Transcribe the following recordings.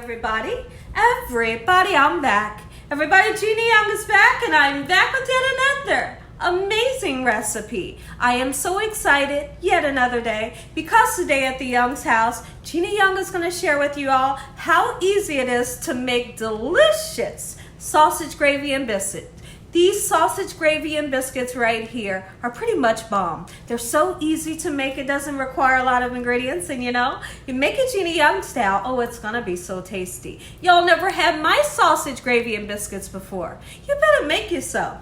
everybody. I'm back. Everybody, Gina Young is back, and I'm back with yet another amazing recipe. I am so excited, yet another day, because today at the Young's house, Gina Young is going to share with you all how easy it is to make delicious sausage gravy and biscuits. These sausage gravy and biscuits right here are pretty much bomb. They're so easy to make. It doesn't require a lot of ingredients, and you make it Gina Young style. Oh, it's gonna be so tasty. Y'all never had my sausage gravy and biscuits before. You better make it so.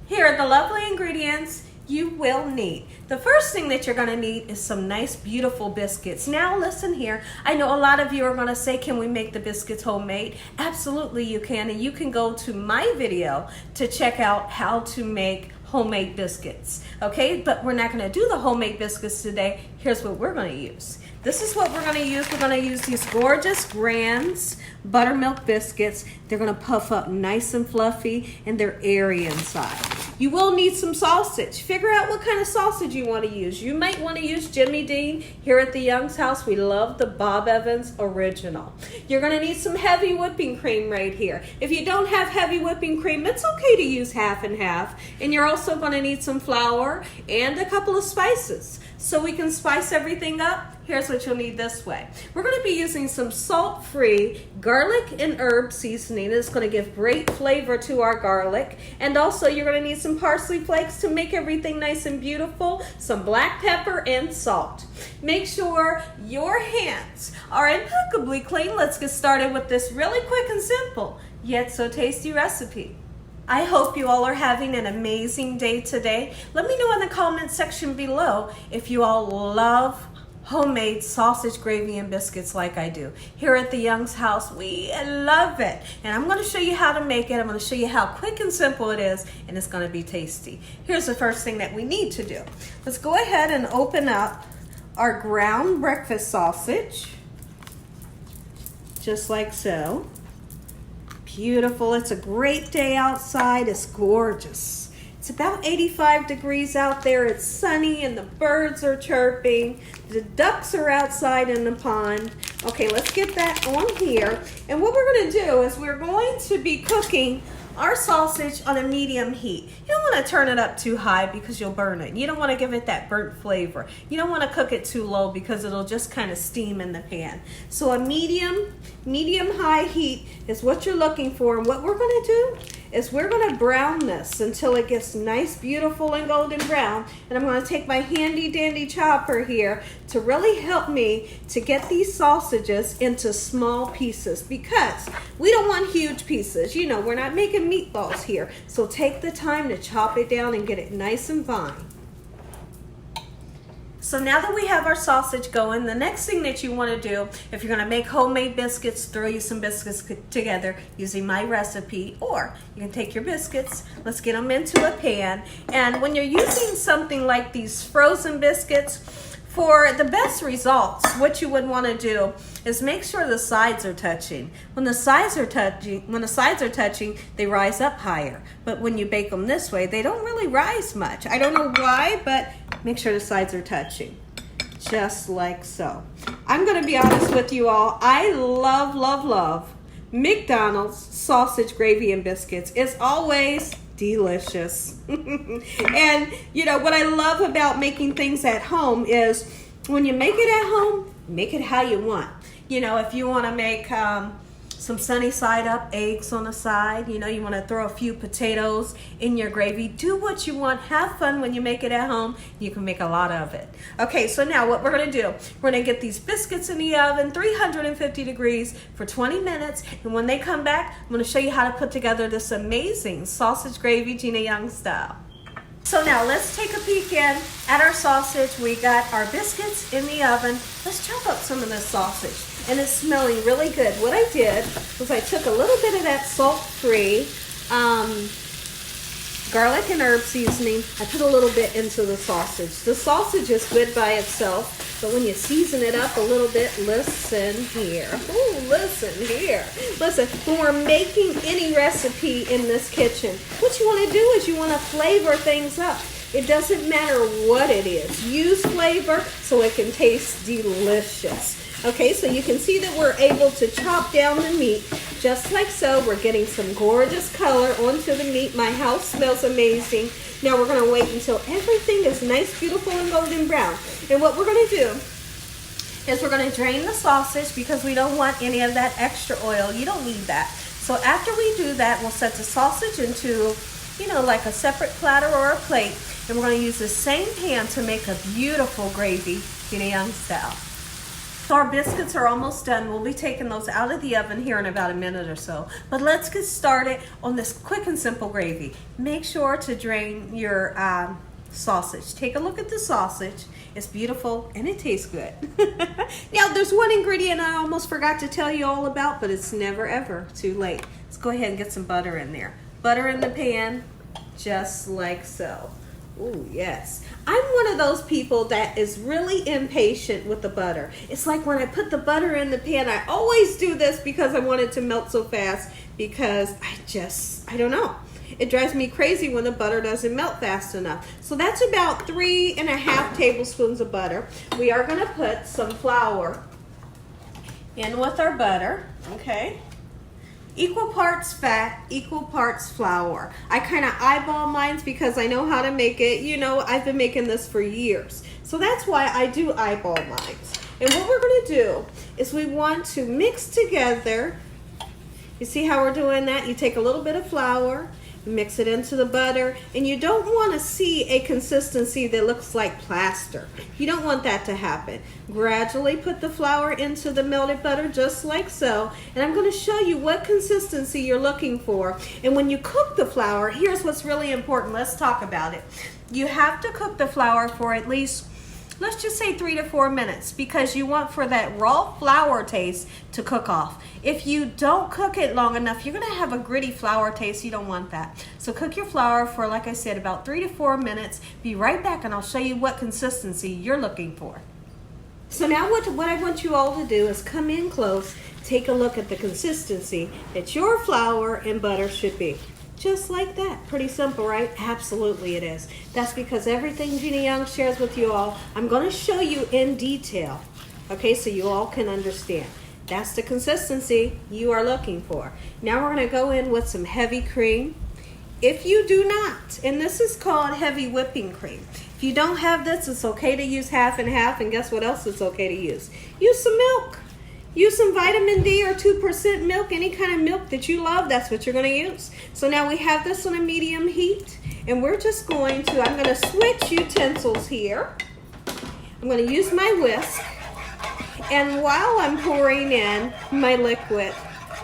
Here are the lovely ingredients you will need. The first thing that you're gonna need is some nice, beautiful biscuits. Now listen here, I know a lot of you are gonna say, can we make the biscuits homemade? Absolutely you can, and you can go to my video to check out how to make homemade biscuits, okay? But we're not gonna do the homemade biscuits today. Here's what we're gonna use. This is what we're gonna use. We're gonna use these gorgeous Grand's buttermilk biscuits. They're gonna puff up nice and fluffy, and they're airy inside. You will need some sausage. Figure out what kind of sausage you want to use. You might want to use Jimmy Dean. Here at the Young's house, we love the Bob Evans original. You're going to need some heavy whipping cream right here. If you don't have heavy whipping cream, it's okay to use half and half. And you're also going to need some flour and a couple of spices. So we can spice everything up. Here's what you'll need this way. We're going to be using some salt-free garlic and herb seasoning. It's going to give great flavor to our garlic. And also you're going to need some parsley flakes to make everything nice and beautiful, some black pepper and salt. Make sure your hands are impeccably clean. Let's get started with this really quick and simple, yet so tasty recipe. I hope you all are having an amazing day today. Let me know in the comment section below if you all love homemade sausage gravy and biscuits like I do. Here at the Young's house, we love it. And I'm going to show you how to make it. I'm going to show you how quick and simple it is, and it's going to be tasty. Here's the first thing that we need to do. Let's go ahead and open up our ground breakfast sausage, just like so. Beautiful. It's a great day outside. It's gorgeous. It's about 85 degrees out there. It's sunny and the birds are chirping. The ducks are outside in the pond. Okay, let's get that on here. And what we're going to do is we're going to be cooking our sausage on a medium heat. You don't want to turn it up too high because you'll burn it. You don't want to give it that burnt flavor. You don't want to cook it too low because it'll just kind of steam in the pan. So a medium-high heat is what you're looking for. And what we're going to do is we're going to brown this until it gets nice, beautiful, and golden brown. And I'm going to take my handy-dandy chopper here to really help me to get these sausages into small pieces, because we don't want huge pieces. You know, we're not making meatballs here. So take the time to chop it down and get it nice and fine. So now that we have our sausage going, the next thing that you want to do, if you're going to make homemade biscuits, throw you some biscuits together using my recipe, or you can take your biscuits, let's get them into a pan. And when you're using something like these frozen biscuits, for the best results, what you would want to do is make sure the sides are touching. When the sides are touching, they rise up higher. But when you bake them this way, they don't really rise much. I don't know why, but make sure the sides are touching. Just like so. I'm going to be honest with you all. I love McDonald's sausage gravy and biscuits. It's always delicious. And you know what I love about making things at home is when you make it at home, make it how you want. You know, if you want to make some sunny side up eggs on the side, you know, you want to throw a few potatoes in your gravy, do what you want. Have fun when you make it at home. You can make a lot of it. Okay, so now what we're going to do, we're going to get these biscuits in the oven, 350 degrees for 20 minutes. And when they come back, I'm going to show you how to put together this amazing sausage gravy Gina Young style. So now let's take a peek in at our sausage. We got our biscuits in the oven. Let's chop up some of this sausage. And it's smelling really good. What I did was I took a little bit of that salt-free garlic and herb seasoning. I put a little bit into the sausage. The sausage is good by itself, but when you season it up a little bit, listen here. Ooh, listen here. Listen, when we're making any recipe in this kitchen, what you want to do is you want to flavor things up. It doesn't matter what it is. Use flavor so it can taste delicious. Okay, so you can see that we're able to chop down the meat just like so. We're getting some gorgeous color onto the meat. My house smells amazing. Now we're going to wait until everything is nice, beautiful, and golden brown. And what we're going to do is we're going to drain the sausage because we don't want any of that extra oil. You don't need that. So after we do that, we'll set the sausage into, you know, like a separate platter or a plate. And we're going to use the same pan to make a beautiful gravy, Gina Young Style. So our biscuits are almost done. We'll be taking those out of the oven here in about a minute or so. But let's get started on this quick and simple gravy. Make sure to drain your sausage. Take a look at the sausage. It's beautiful and it tastes good. Now there's one ingredient I almost forgot to tell you all about, but it's never ever too late. Let's go ahead and get some butter in there. Butter in the pan, just like so. Oh yes. I'm one of those people that is really impatient with the butter. It's like when I put the butter in the pan, I always do this because I want it to melt so fast because I don't know. It drives me crazy when the butter doesn't melt fast enough. So that's about 3½ tablespoons of butter. We are going to put some flour in with our butter, okay? Equal parts fat, equal parts flour. I kind of eyeball mine because I know how to make it. You know, I've been making this for years. So that's why I do eyeball mine. And what we're going to do is we want to mix together. You see how we're doing that? You take a little bit of flour, mix it into the butter, and you don't want to see a consistency that looks like plaster. You don't want that to happen. Gradually put the flour into the melted butter just like so, and I'm going to show you what consistency you're looking for. And when you cook the flour, here's what's really important. Let's talk about it. You have to cook the flour for at least, let's just say 3 to 4 minutes, because you want for that raw flour taste to cook off. If you don't cook it long enough, you're going to have a gritty flour taste. You don't want that. So cook your flour for, like I said, about 3 to 4 minutes. Be right back and I'll show you what consistency you're looking for. So now what I want you all to do is come in close, take a look at the consistency that your flour and butter should be. Just like that. Pretty simple, right? Absolutely it is. That's because everything Gina Young shares with you all, I'm going to show you in detail. Okay, so you all can understand. That's the consistency you are looking for. Now we're going to go in with some heavy cream. If you do not, and this is called heavy whipping cream. If you don't have this, it's okay to use half and half, and guess what else it's okay to use? Use some milk. Use some vitamin D or 2% milk, any kind of milk that you love, that's what you're going to use. So now we have this on a medium heat, and we're just going to, I'm going to switch utensils here. I'm going to use my whisk, and while I'm pouring in my liquid,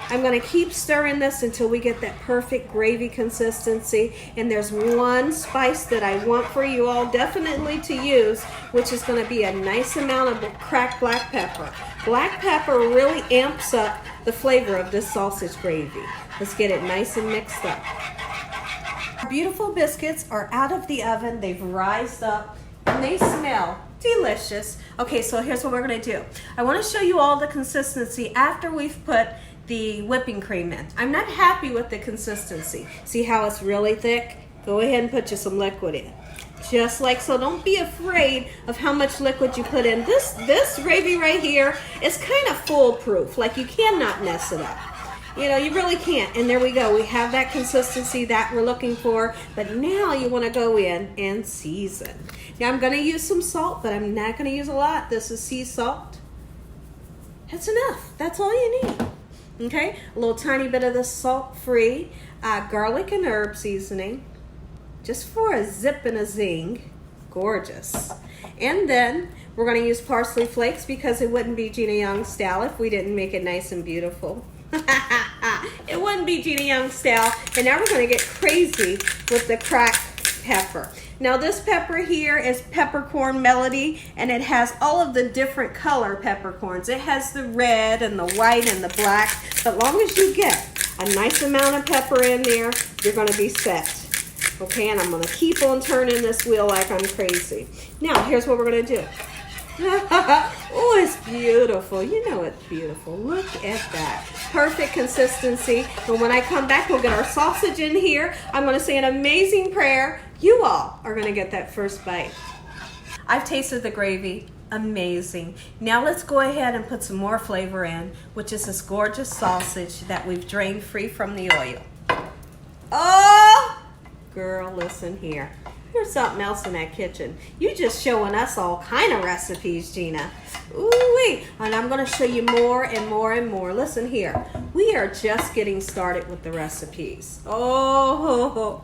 I'm going to keep stirring this until we get that perfect gravy consistency. And there's one spice that I want for you all definitely to use, which is going to be a nice amount of cracked black pepper. Black pepper really amps up the flavor of this sausage gravy. Let's get it nice and mixed up. Our beautiful biscuits are out of the oven. They've rised up and they smell delicious. Okay, so here's what we're going to do. I want to show you all the consistency after we've put the whipping cream in. I'm not happy with the consistency. See how it's really thick? Go ahead and put you some liquid in. Just like so. Don't be afraid of how much liquid you put in. This gravy right here is kind of foolproof. Like you cannot mess it up. You know, you really can't. And there we go. We have that consistency that we're looking for. But now you want to go in and season. Now I'm going to use some salt, but I'm not going to use a lot. This is sea salt. That's enough. That's all you need. Okay, a little tiny bit of the salt-free garlic and herb seasoning, just for a zip and a zing. Gorgeous. And then we're going to use parsley flakes because it wouldn't be Gina Young Style if we didn't make it nice and beautiful. It wouldn't be Gina Young Style. And now we're going to get crazy with the cracked pepper. Now this pepper here is peppercorn melody, and it has all of the different color peppercorns. It has the red and the white and the black. But long as you get a nice amount of pepper in there, you're going to be set. Okay, and I'm going to keep on turning this wheel like I'm crazy. Now here's what we're going to do. Oh, it's beautiful. You know it's beautiful. Look at that. Perfect consistency. And when I come back, we'll get our sausage in here. I'm going to say an amazing prayer. You all are going to get that first bite. I've tasted the gravy. Amazing. Now let's go ahead and put some more flavor in, which is this gorgeous sausage that we've drained free from the oil. Oh, girl, listen here. Here's something else in that kitchen. You just showing us all kind of recipes, Gina. Ooh-wee. And I'm going to show you more and more and more. Listen here. We are just getting started with the recipes. Oh,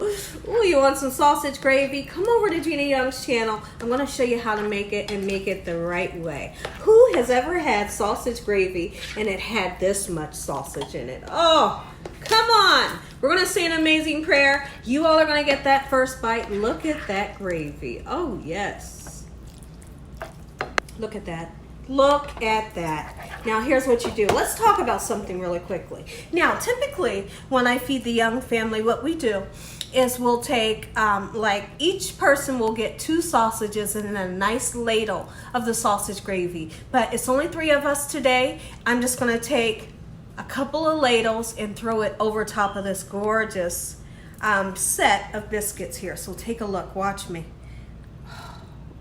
you want some sausage gravy? Come over to Gina Young's channel. I'm going to show you how to make it and make it the right way. Who has ever had sausage gravy and it had this much sausage in it? Oh, come on. We're going to say an amazing prayer. You all are going to get that first bite. Look at that gravy. Oh, yes. Look at that. Look at that. Now, here's what you do. Let's talk about something really quickly. Now, typically, when I feed the Young family, what we do is we'll take, like, each person will get 2 sausages and a nice ladle of the sausage gravy. But it's only 3 of us today. I'm just going to take a couple of ladles and throw it over top of this gorgeous set of biscuits here. So take a look. Watch me.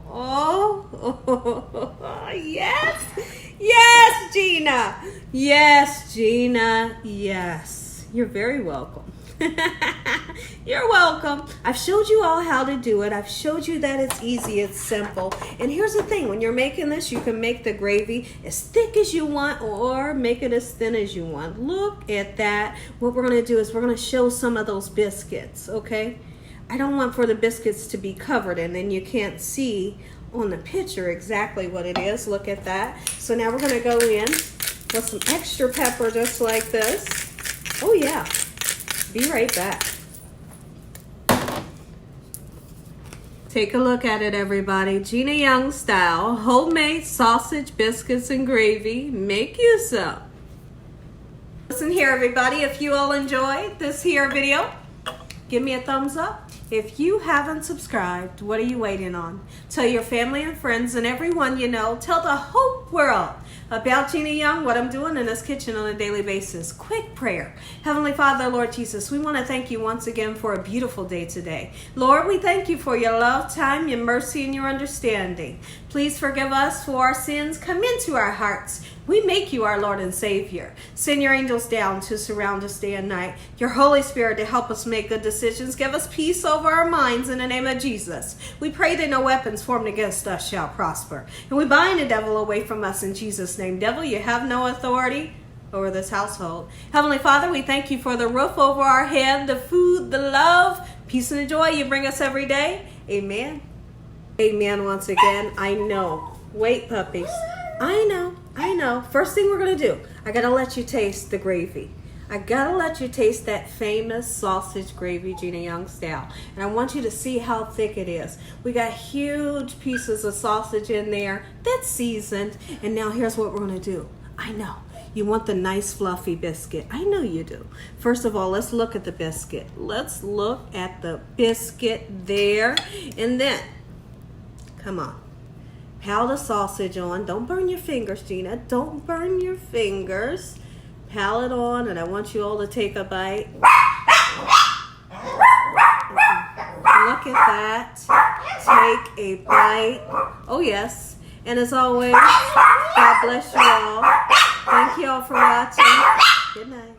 Oh, yes. Yes, Gina. Yes, Gina. Yes. You're very welcome. You're welcome. I've showed you all how to do it. I've showed you that it's easy, it's simple. And here's the thing, when you're making this, you can make the gravy as thick as you want or make it as thin as you want. Look at that. What we're going to do is we're going to show some of those biscuits, okay? I don't want for the biscuits to be covered and then you can't see on the picture exactly what it is. Look at that. So now we're going to go in with some extra pepper just like this. Oh yeah. Be right back. Take a look at it, everybody. Gina Young Style, homemade sausage, biscuits, and gravy. Make you some. Listen here, everybody. If you all enjoyed this here video, give me a thumbs up. If you haven't subscribed, what are you waiting on? Tell your family and friends and everyone you know. Tell the whole world about Gina Young, what I'm doing in this kitchen on a daily basis. Quick prayer. Heavenly Father, Lord Jesus, we want to thank you once again for a beautiful day today. Lord, we thank you for your love, time, your mercy, and your understanding. Please forgive us for our sins. Come into our hearts. We make you our Lord and Savior. Send your angels down to surround us day and night. Your Holy Spirit to help us make good decisions. Give us peace over our minds in the name of Jesus. We pray that no weapons formed against us shall prosper. And we bind the devil away from us in Jesus' name. Devil, you have no authority over this household. Heavenly Father, we thank you for the roof over our head, the food, the love, peace, and the joy you bring us every day. Amen. Amen once again. I know. Wait, puppies. I know. First thing we're going to do, I got to let you taste the gravy. I got to let you taste that famous sausage gravy, Gina Young Style. And I want you to see how thick it is. We got huge pieces of sausage in there that's seasoned. And now here's what we're going to do. I know. You want the nice fluffy biscuit. I know you do. First of all, let's look at the biscuit. Let's look at the biscuit there. And then, come on. Pile the sausage on. Don't burn your fingers, Gina. Don't burn your fingers. Pile it on, and I want you all to take a bite. Look at that. Take a bite. Oh, yes. And as always, God bless you all. Thank you all for watching. Good night.